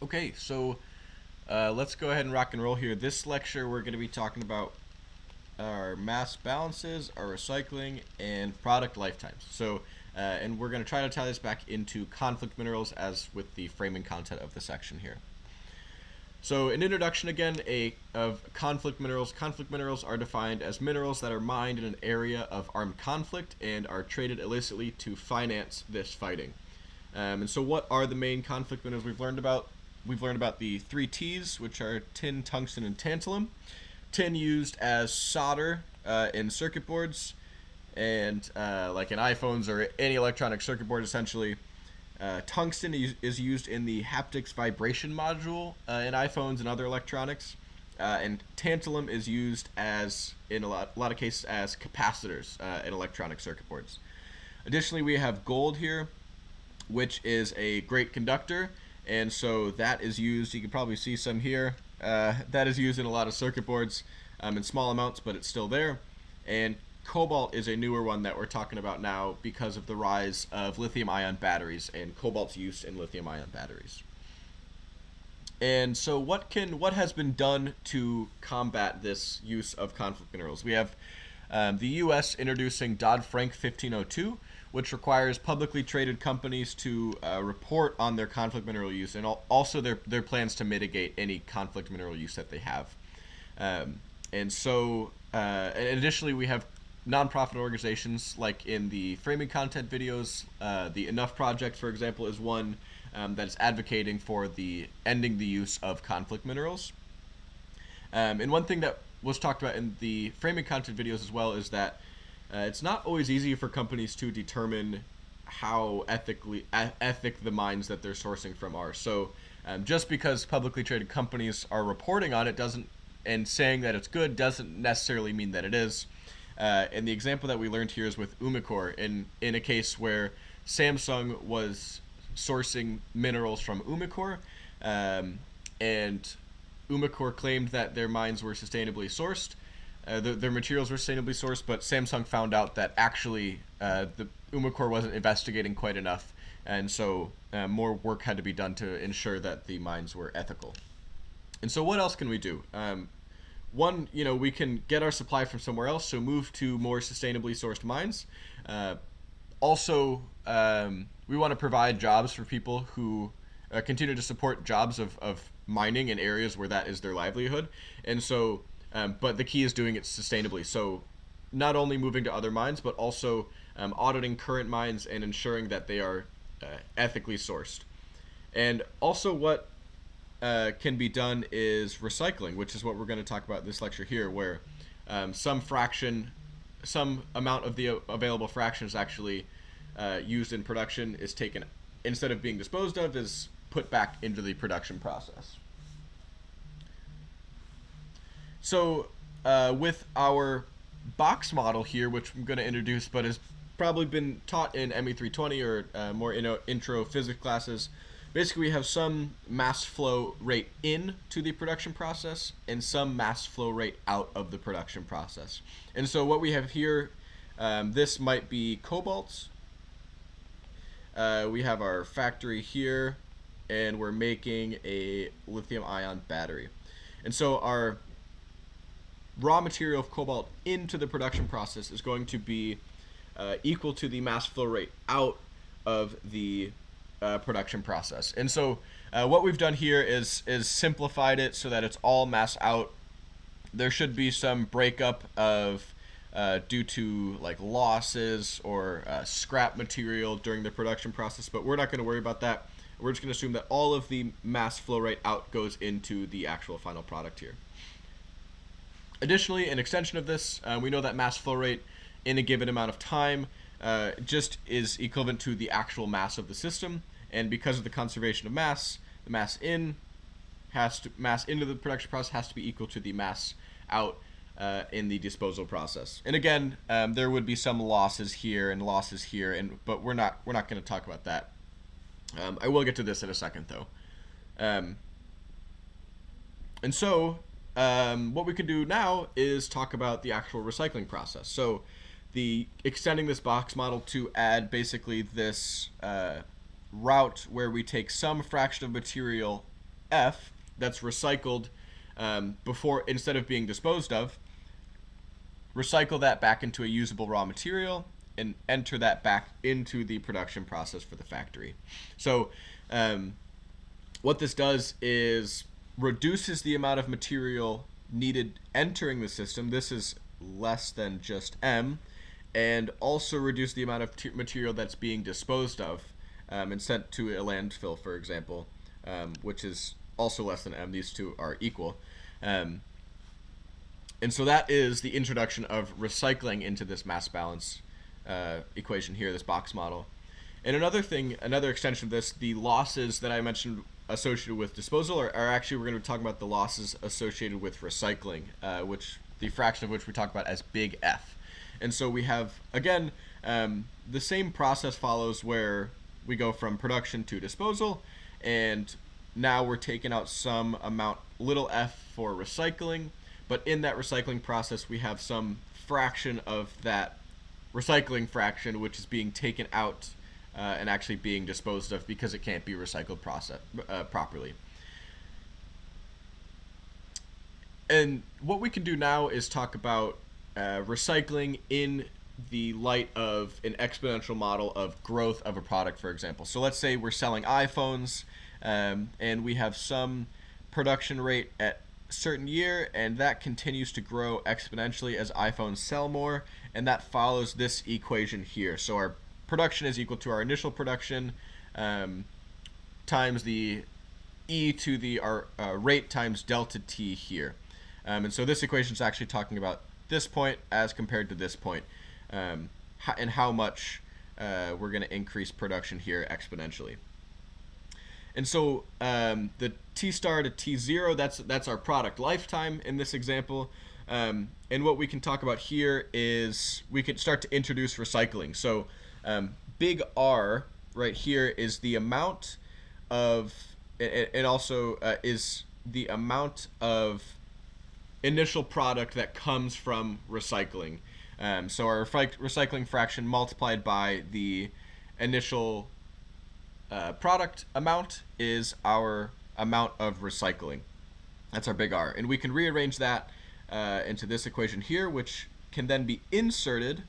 Okay, so let's go ahead and rock and roll here. This lecture we're going to be talking about our mass balances, our recycling, and product lifetimes. And we're going to try to tie this back into conflict minerals as with the framing content of the section here. So an introduction again of conflict minerals. Conflict minerals are defined as minerals that are mined in an area of armed conflict and are traded illicitly to finance this fighting. And so what are the main conflict minerals we've learned about? We've learned about the three T's, which are tin, tungsten, and tantalum. Tin used as solder in circuit boards, and like in iPhones or any electronic circuit board, essentially. Tungsten is used in the haptics vibration module in iPhones and other electronics. And tantalum is used as, in a lot of cases, as capacitors in electronic circuit boards. Additionally, we have gold here, which is a great conductor, and so that is used, you can probably see some here, that is used in a lot of circuit boards in small amounts, but it's still there. And cobalt is a newer one that we're talking about now because of the rise of lithium-ion batteries and cobalt's use in lithium-ion batteries. And so what has been done to combat this use of conflict minerals? We have the U.S. introducing Dodd-Frank 1502, which requires publicly traded companies to report on their conflict mineral use and also their plans to mitigate any conflict mineral use that they have. And additionally, we have nonprofit organizations like in the framing content videos. The Enough Project, for example, is one that is advocating for the ending the use of conflict minerals. And one thing that was talked about in the framing content videos as well is that it's not always easy for companies to determine how ethic the mines that they're sourcing from are. So just because publicly traded companies are reporting on it and saying that it's good doesn't necessarily mean that it is. And the example that we learned here is with Umicore in a case where Samsung was sourcing minerals from Umicore, and Umicore claimed that their mines were sustainably sourced. Their materials were sustainably sourced, but Samsung found out that actually the Umicore wasn't investigating quite enough, and so more work had to be done to ensure that the mines were ethical. And so what else can we do? One, we can get our supply from somewhere else, so move to more sustainably sourced mines. Also, we want to provide jobs for people who continue to support jobs of mining in areas where that is their livelihood. And so, but the key is doing it sustainably. So not only moving to other mines, but also auditing current mines and ensuring that they are ethically sourced. And also what can be done is recycling, which is what we're going to talk about in this lecture here, where some amount of the available fraction is actually used in production, is taken, instead of being disposed of, is put back into the production process. So with our box model here, which I'm going to introduce but has probably been taught in ME489 or more intro physics classes, basically we have some mass flow rate into the production process and some mass flow rate out of the production process. And so what we have here, this might be cobalt. We have our factory here, and we're making a lithium-ion battery. And so our raw material of cobalt into the production process is going to be equal to the mass flow rate out of the production process. And so what we've done here is simplified it so that it's all mass out. There should be some breakup of due to like losses or scrap material during the production process, but we're not going to worry about that. We're just going to assume that all of the mass flow rate out goes into the actual final product here. Additionally, an extension of this, we know that mass flow rate in a given amount of time just is equivalent to the actual mass of the system, and because of the conservation of mass, the mass into the production process has to be equal to the mass out in the disposal process. And again, there would be some losses here, but we're not going to talk about that. I will get to this in a second, though. And so what we can do now is talk about the actual recycling process. So extending this box model to add basically this route where we take some fraction of material F that's recycled before, instead of being disposed of, recycle that back into a usable raw material and enter that back into the production process for the factory. So what this does is reduces the amount of material needed entering the system. This is less than just M, and also reduce the amount of material that's being disposed of and sent to a landfill, for example, which is also less than M. These two are equal. And so that is the introduction of recycling into this mass balance equation here, this box model. And another thing, another extension of this, the losses that I mentioned associated with disposal are actually, we're going to be talking about the losses associated with recycling, which the fraction of which we talk about as big F. And so we have, again, the same process follows where we go from production to disposal, and now we're taking out some amount, little f, for recycling, but in that recycling process we have some fraction of that recycling fraction which is being taken out and actually being disposed of because it can't be recycled properly. And what we can do now is talk about recycling in the light of an exponential model of growth of a product, for example. So let's say we're selling iPhones and we have some production rate at a certain year, and that continues to grow exponentially as iPhones sell more, and that follows this equation here. So our production is equal to our initial production times the e to the rate times delta t here. And so this equation is actually talking about this point as compared to this point, and how much we're going to increase production here exponentially. And so the T star to T0, that's our product lifetime in this example. And what we can talk about here is we can start to introduce recycling. So big R right here is the amount of, and also is the amount of initial product that comes from recycling. So our recycling fraction multiplied by the initial product amount is our amount of recycling. That's our big R. And we can rearrange that into this equation here, which can then be inserted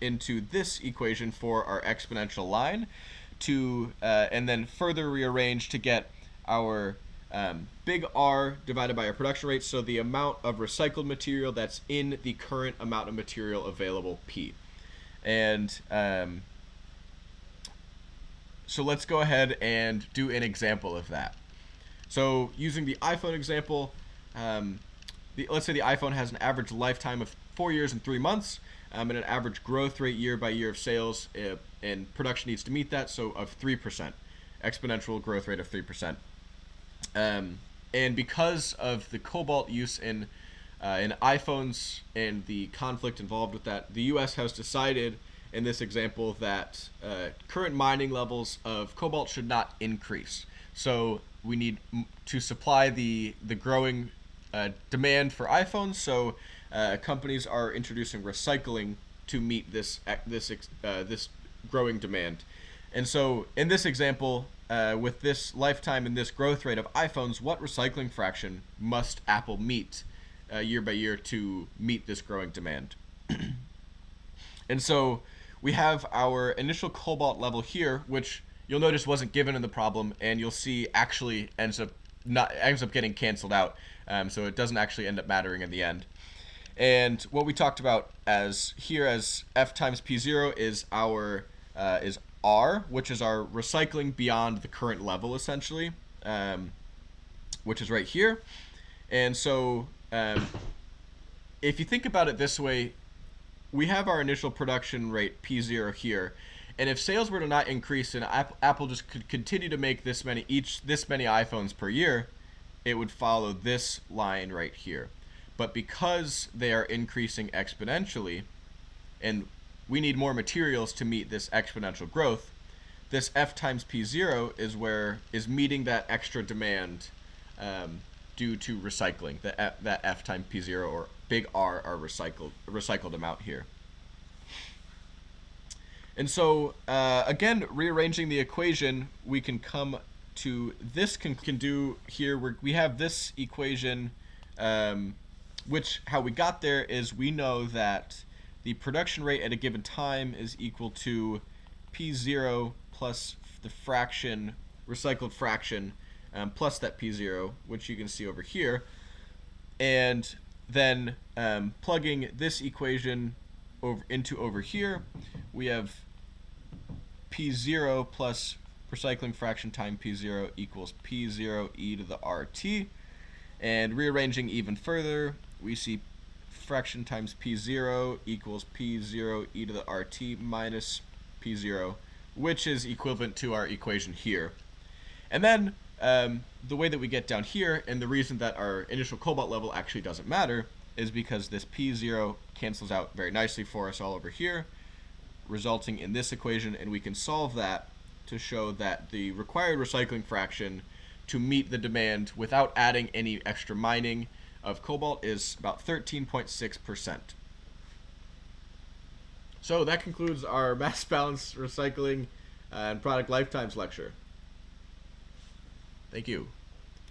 into this equation for our exponential line, to and then further rearrange to get our big R divided by our production rate, so the amount of recycled material that's in the current amount of material available, P. And so let's go ahead and do an example of that. So using the iPhone example, let's say the iPhone has an average lifetime of 4 years and 3 months, and an average growth rate year by year of sales, and production needs to meet that, so of 3%, exponential growth rate of 3%. And because of the cobalt use in iPhones and the conflict involved with that, the U.S. has decided in this example that current mining levels of cobalt should not increase. So we need to supply the growing demand for iPhones. So companies are introducing recycling to meet this growing demand. And so in this example, with this lifetime and this growth rate of iPhones, what recycling fraction must Apple meet year by year to meet this growing demand? And so we have our initial cobalt level here, which you'll notice wasn't given in the problem, and you'll see actually ends up getting canceled out. So it doesn't actually end up mattering in the end. And what we talked about as here as F times P0 is our is R, which is our recycling beyond the current level, essentially, which is right here. And so if you think about it this way, we have our initial production rate P0 here, and if sales were to not increase and Apple just could continue to make this many iPhones per year, it would follow this line right here. But because they are increasing exponentially, and we need more materials to meet this exponential growth, this F times P0 is meeting that extra demand due to recycling, that F times P0 or big R, our recycled amount here. And so again, rearranging the equation, we can come to this can do here, we have this equation, which how we got there is we know that the production rate at a given time is equal to P0 plus the fraction, recycled fraction, plus that P0, which you can see over here. And then plugging this equation over here, we have P0 plus recycling fraction time P0 equals P0 e to the RT. And rearranging even further, we see fraction times P0 equals P0 e to the RT minus P0, which is equivalent to our equation here. And then the way that we get down here, and the reason that our initial cobalt level actually doesn't matter, is because this P0 cancels out very nicely for us all over here, resulting in this equation, and we can solve that to show that the required recycling fraction to meet the demand without adding any extra mining of cobalt is about 13.6%. So that concludes our mass balance, recycling, and product lifetimes lecture. Thank you.